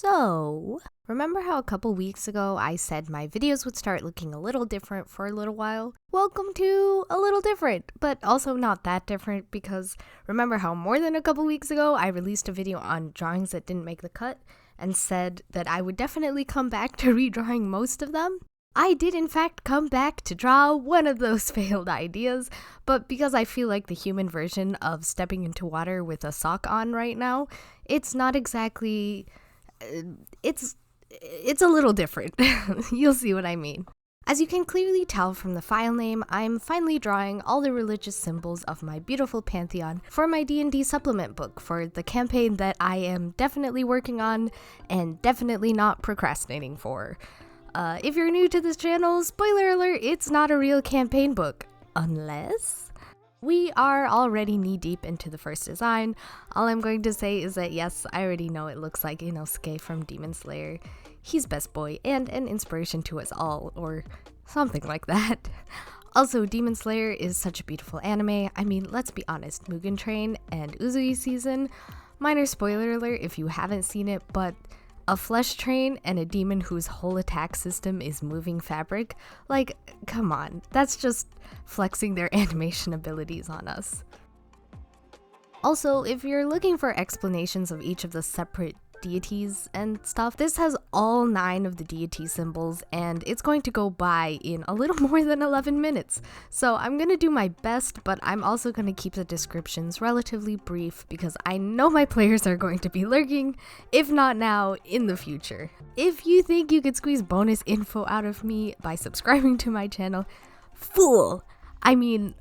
So, remember how a couple weeks ago I said my videos would start looking a little different for a little while? Welcome to a little different, but also not that different, because remember how more than a couple weeks ago I released a video on drawings that didn't make the cut and said that I would definitely come back to redrawing most of them? I did in fact come back to draw one of those failed ideas, but because I feel like the human version of stepping into water with a sock on right now, it's not exactly... It's a little different. You'll see what I mean. As you can clearly tell from the file name, I'm finally drawing all the religious symbols of my beautiful Pantheon for my D&D supplement book for the campaign that I am definitely working on and definitely not procrastinating for. If you're new to this channel, spoiler alert, it's not a real campaign book. Unless... We are already knee-deep into the first design. All I'm going to say is that yes, I already know it looks like Inosuke from Demon Slayer. He's best boy and an inspiration to us all, or something like that. Also, Demon Slayer is such a beautiful anime. I mean, let's be honest, Mugen Train and Uzui Season, minor spoiler alert if you haven't seen it, but a flesh train and a demon whose whole attack system is moving fabric? Like, come on, that's just flexing their animation abilities on us. Also, if you're looking for explanations of each of the separate deities and stuff, this has all 9 of the deity symbols and it's going to go by in a little more than 11 minutes. So I'm gonna do my best, but I'm also gonna keep the descriptions relatively brief because I know my players are going to be lurking, if not now, in the future. If you think you could squeeze bonus info out of me by subscribing to my channel, fool! I mean,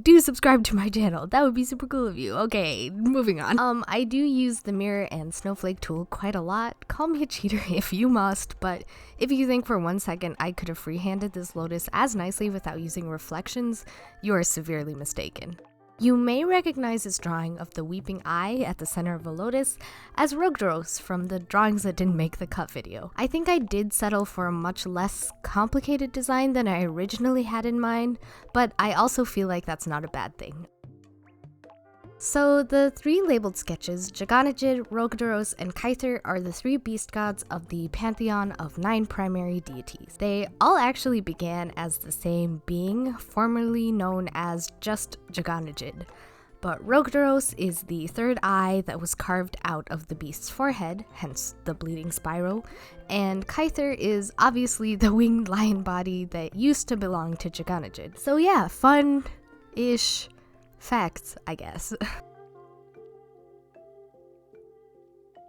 do subscribe to my channel. That would be super cool of you. Okay, moving on. I do use the mirror and snowflake tool quite a lot. Call me a cheater if you must, but if you think for 1 second I could have freehanded this lotus as nicely without using reflections, you are severely mistaken. You may recognize this drawing of the weeping eye at the center of a lotus as Rugteros from the drawings that didn't make the cut video. I think I did settle for a much less complicated design than I originally had in mind, but I also feel like that's not a bad thing. So the 3 labeled sketches, Jaganajid, Rugteros, and Kyther, are the 3 beast gods of the pantheon of 9 primary deities. They all actually began as the same being, formerly known as just Jaganajid. But Rugteros is the 3rd eye that was carved out of the beast's forehead, hence the bleeding spiral, and Kyther is obviously the winged lion body that used to belong to Jaganajid. So yeah, fun-ish facts, I guess.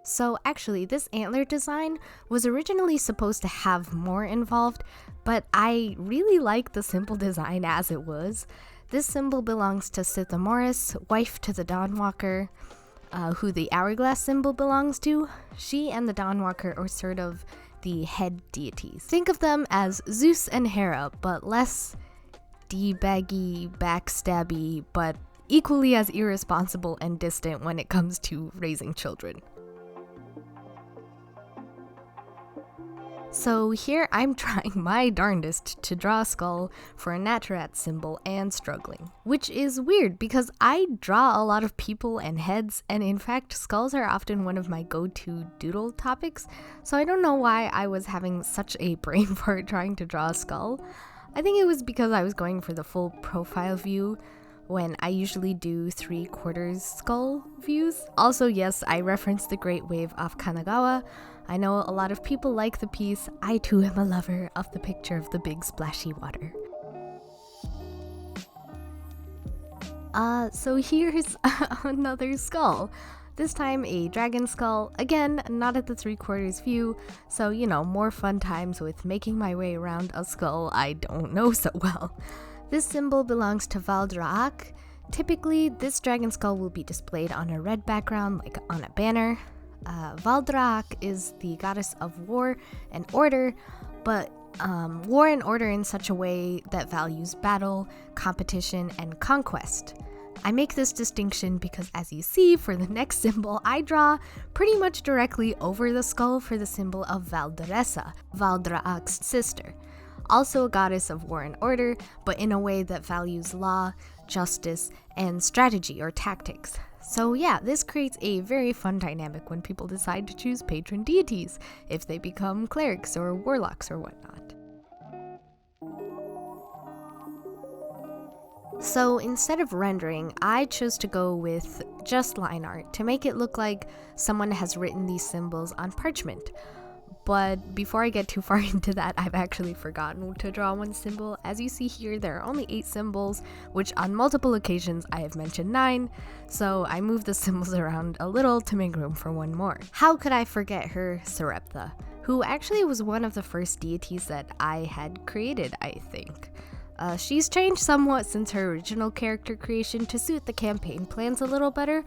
So actually, this antler design was originally supposed to have more involved, but I really like the simple design as it was. This symbol belongs to Sithamoris, wife to the Dawnwalker, who the hourglass symbol belongs to. She and the Dawnwalker are sort of the head deities. Think of them as Zeus and Hera, but less D-baggy, backstabby, but equally as irresponsible and distant when it comes to raising children. So here I'm trying my darndest to draw a skull for a Naturat symbol and struggling. Which is weird because I draw a lot of people and heads, and in fact skulls are often one of my go-to doodle topics, so I don't know why I was having such a brain fart trying to draw a skull. I think it was because I was going for the full profile view when I usually do 3/4 skull views. Also, yes, I referenced the Great Wave off Kanagawa. I know a lot of people like the piece. I too am a lover of the picture of the big splashy water. So here's another skull. This time a dragon skull, again, not at the 3/4 view, so you know, more fun times with making my way around a skull I don't know so well. This symbol belongs to Valdrak. Typically, this dragon skull will be displayed on a red background, like on a banner. Valdrak is the goddess of war and order, but war and order in such a way that values battle, competition, and conquest. I make this distinction because, as you see, for the next symbol, I draw pretty much directly over the skull for the symbol of Valdresa, Valdrak's sister. Also a goddess of war and order, but in a way that values law, justice, and strategy or tactics. So yeah, this creates a very fun dynamic when people decide to choose patron deities, if they become clerics or warlocks or whatnot. So instead of rendering, I chose to go with just line art to make it look like someone has written these symbols on parchment. But before I get too far into that, I've actually forgotten to draw one symbol. As you see here, there are only 8 symbols, which on multiple occasions I have mentioned 9, so I moved the symbols around a little to make room for one more. How could I forget her, Sarept, who actually was one of the first deities that I had created, I think. She's changed somewhat since her original character creation to suit the campaign plans a little better,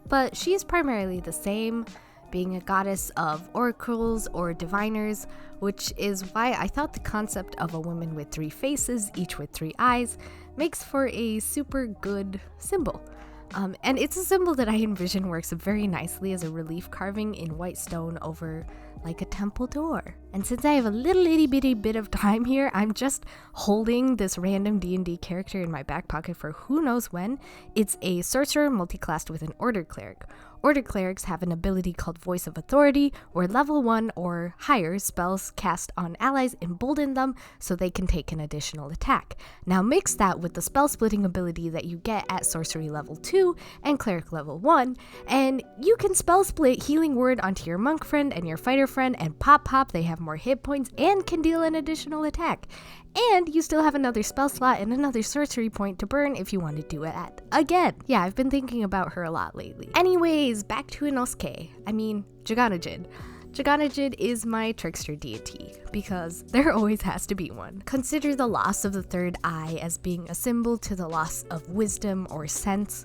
but she's primarily the same, being a goddess of oracles or diviners, which is why I thought the concept of a woman with 3 faces, each with 3 eyes, makes for a super good symbol. And it's a symbol that I envision works very nicely as a relief carving in white stone over like a temple door. And since I have a little itty bitty bit of time here, I'm just holding this random D&D character in my back pocket for who knows when. It's a sorcerer multiclassed with an order cleric. Order clerics have an ability called Voice of Authority, where level 1 or higher spells cast on allies embolden them so they can take an additional attack. Now mix that with the spell splitting ability that you get at sorcery level 2 and cleric level 1, and you can spell split Healing Word onto your monk friend and your fighter friend, and pop, they have more hit points and can deal an additional attack. And you still have another spell slot and another sorcery point to burn if you want to do it again. Yeah, I've been thinking about her a lot lately. Anyways, back to Jaganajid. Jaganajid is my trickster deity, because there always has to be one. Consider the loss of the third eye as being a symbol to the loss of wisdom or sense.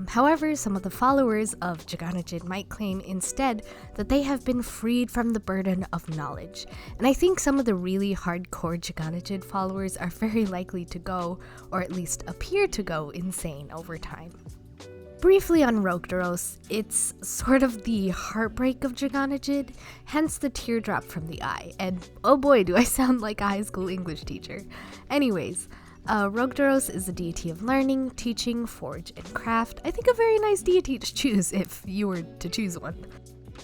However, some of the followers of Jaganajid might claim instead that they have been freed from the burden of knowledge. And I think some of the really hardcore Jaganajid followers are very likely to go, or at least appear to go, insane over time. Briefly on Rugteros, it's sort of the heartbreak of Jaganajid, hence the teardrop from the eye, and oh boy do I sound like a high school English teacher. Anyways, Rugteros is a deity of learning, teaching, forge, and craft. I think a very nice deity to choose if you were to choose one.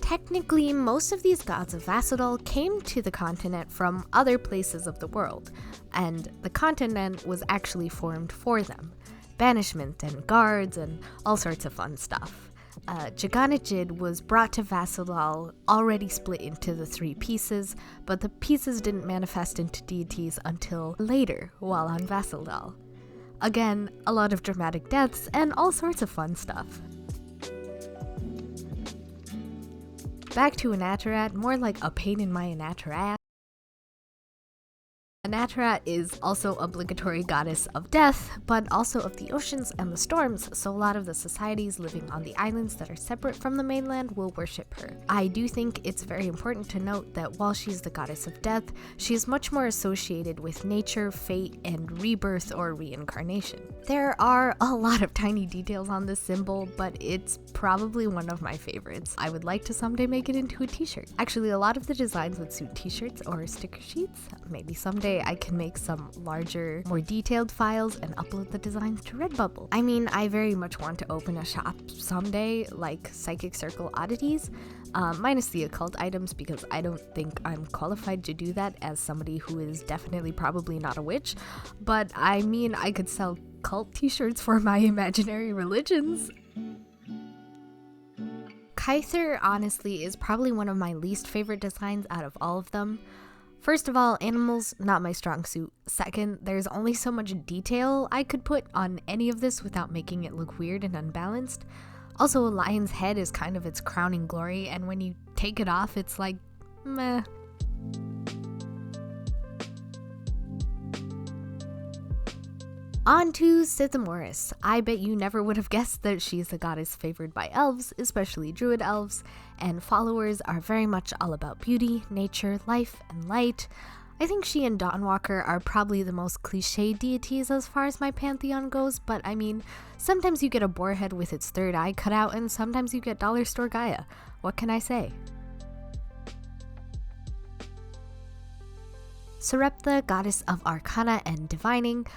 Technically, most of these gods of Vasseldal came to the continent from other places of the world, and the continent was actually formed for them. Banishment and guards and all sorts of fun stuff. Jaganajid was brought to Vasseldal already split into the 3 pieces, but the pieces didn't manifest into deities until later while on Vasseldal. Again, a lot of dramatic deaths and all sorts of fun stuff. Back to Anatarat, more like a pain in my Anatarat. Anatarat is also obligatory goddess of death, but also of the oceans and the storms, so a lot of the societies living on the islands that are separate from the mainland will worship her. I do think it's very important to note that while she's the goddess of death, she is much more associated with nature, fate, and rebirth or reincarnation. There are a lot of tiny details on this symbol, but it's probably one of my favorites. I would like to someday make it into a t-shirt. Actually, a lot of the designs would suit t-shirts or sticker sheets. Maybe someday I can make some larger, more detailed files and upload the designs to Redbubble. I mean, I very much want to open a shop someday, like Psychic Circle Oddities, minus the occult items, because I don't think I'm qualified to do that as somebody who is definitely probably not a witch. But I mean, I could sell cult t-shirts for my imaginary religions. Kyther, honestly, is probably one of my least favorite designs out of all of them. First of all, animals, not my strong suit. Second, there's only so much detail I could put on any of this without making it look weird and unbalanced. Also, a lion's head is kind of its crowning glory, and when you take it off, it's like, meh. On to Sithamoris. I bet you never would have guessed that she's the goddess favored by elves, especially druid elves, and followers are very much all about beauty, nature, life, and light. I think she and Dawnwalker are probably the most cliche deities as far as my pantheon goes, but I mean, sometimes you get a boarhead with its third eye cut out, and sometimes you get Dollar Store Gaia. What can I say? Sarept, goddess of Arcana and divining.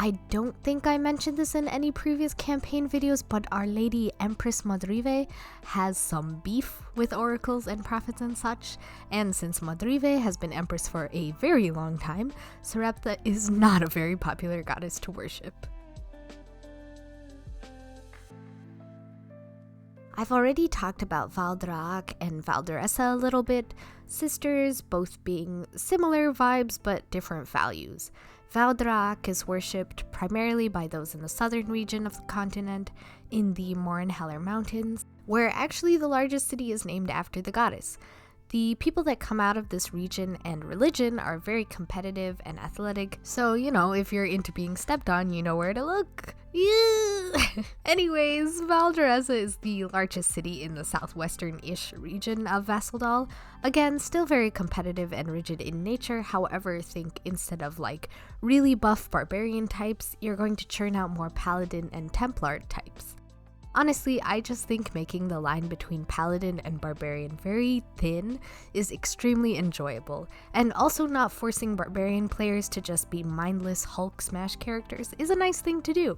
I don't think I mentioned this in any previous campaign videos, but Our Lady Empress Madrive has some beef with oracles and prophets and such, and since Madrive has been empress for a very long time, Sarept is not a very popular goddess to worship. I've already talked about Valdrak and Valderessa a little bit, sisters both being similar vibes but different values. Valdrak is worshipped primarily by those in the southern region of the continent, in the Morinheller Mountains, where actually the largest city is named after the goddess. The people that come out of this region and religion are very competitive and athletic, so if you're into being stepped on, you know where to look. Yeah. Anyways, Valderessa is the largest city in the southwestern-ish region of Vasseldal. Again, still very competitive and rigid in nature, however, think instead of really buff barbarian types, you're going to churn out more paladin and templar types. Honestly, I just think making the line between paladin and barbarian very thin is extremely enjoyable, and also not forcing barbarian players to just be mindless Hulk smash characters is a nice thing to do.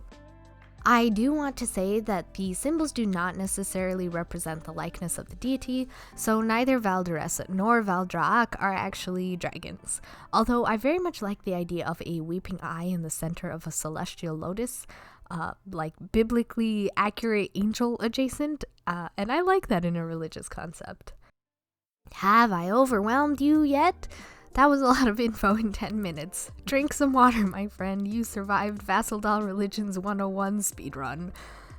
I do want to say that the symbols do not necessarily represent the likeness of the deity, so neither Valderessa nor Valdrak are actually dragons, although I very much like the idea of a weeping eye in the center of a celestial lotus, biblically accurate angel adjacent, and I like that in a religious concept. Have I overwhelmed you yet? That was a lot of info in 10 minutes. Drink some water, my friend. You survived Vasseldal Religions 101 speedrun.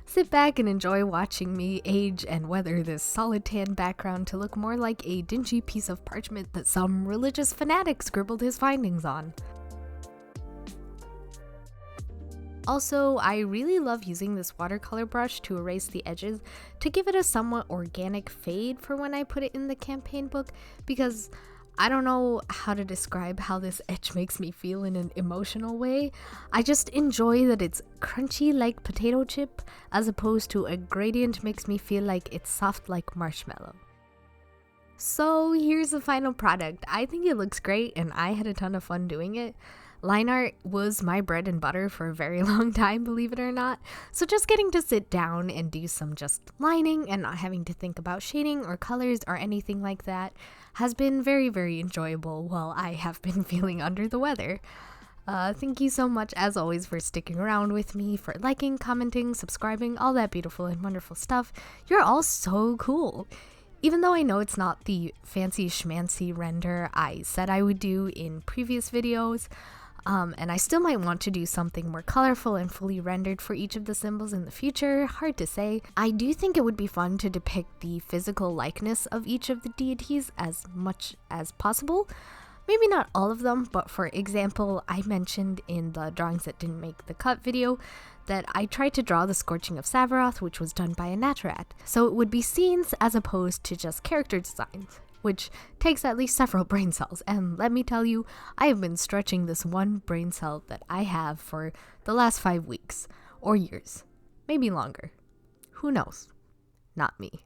Sit back and enjoy watching me age and weather this solid tan background to look more like a dingy piece of parchment that some religious fanatic scribbled his findings on. Also, I really love using this watercolor brush to erase the edges to give it a somewhat organic fade for when I put it in the campaign book, because I don't know how to describe how this edge makes me feel in an emotional way. I just enjoy that it's crunchy like potato chip, as opposed to a gradient makes me feel like it's soft like marshmallow. So here's the final product. I think it looks great and I had a ton of fun doing it. Line art was my bread and butter for a very long time, believe it or not, so just getting to sit down and do some just lining and not having to think about shading or colors or anything like that has been very, very enjoyable while I have been feeling under the weather. Thank you so much, as always, for sticking around with me, for liking, commenting, subscribing, all that beautiful and wonderful stuff. You're all so cool. Even though I know it's not the fancy schmancy render I said I would do in previous videos, and I still might want to do something more colorful and fully rendered for each of the symbols in the future, hard to say. I do think it would be fun to depict the physical likeness of each of the deities as much as possible. Maybe not all of them, but for example, I mentioned in the drawings that didn't make the cut video that I tried to draw the Scorching of Savaroth, which was done by a Naturat, so it would be scenes as opposed to just character designs, which takes at least several brain cells, and let me tell you, I have been stretching this one brain cell that I have for the last 5 weeks, or years, maybe longer. Who knows? Not me.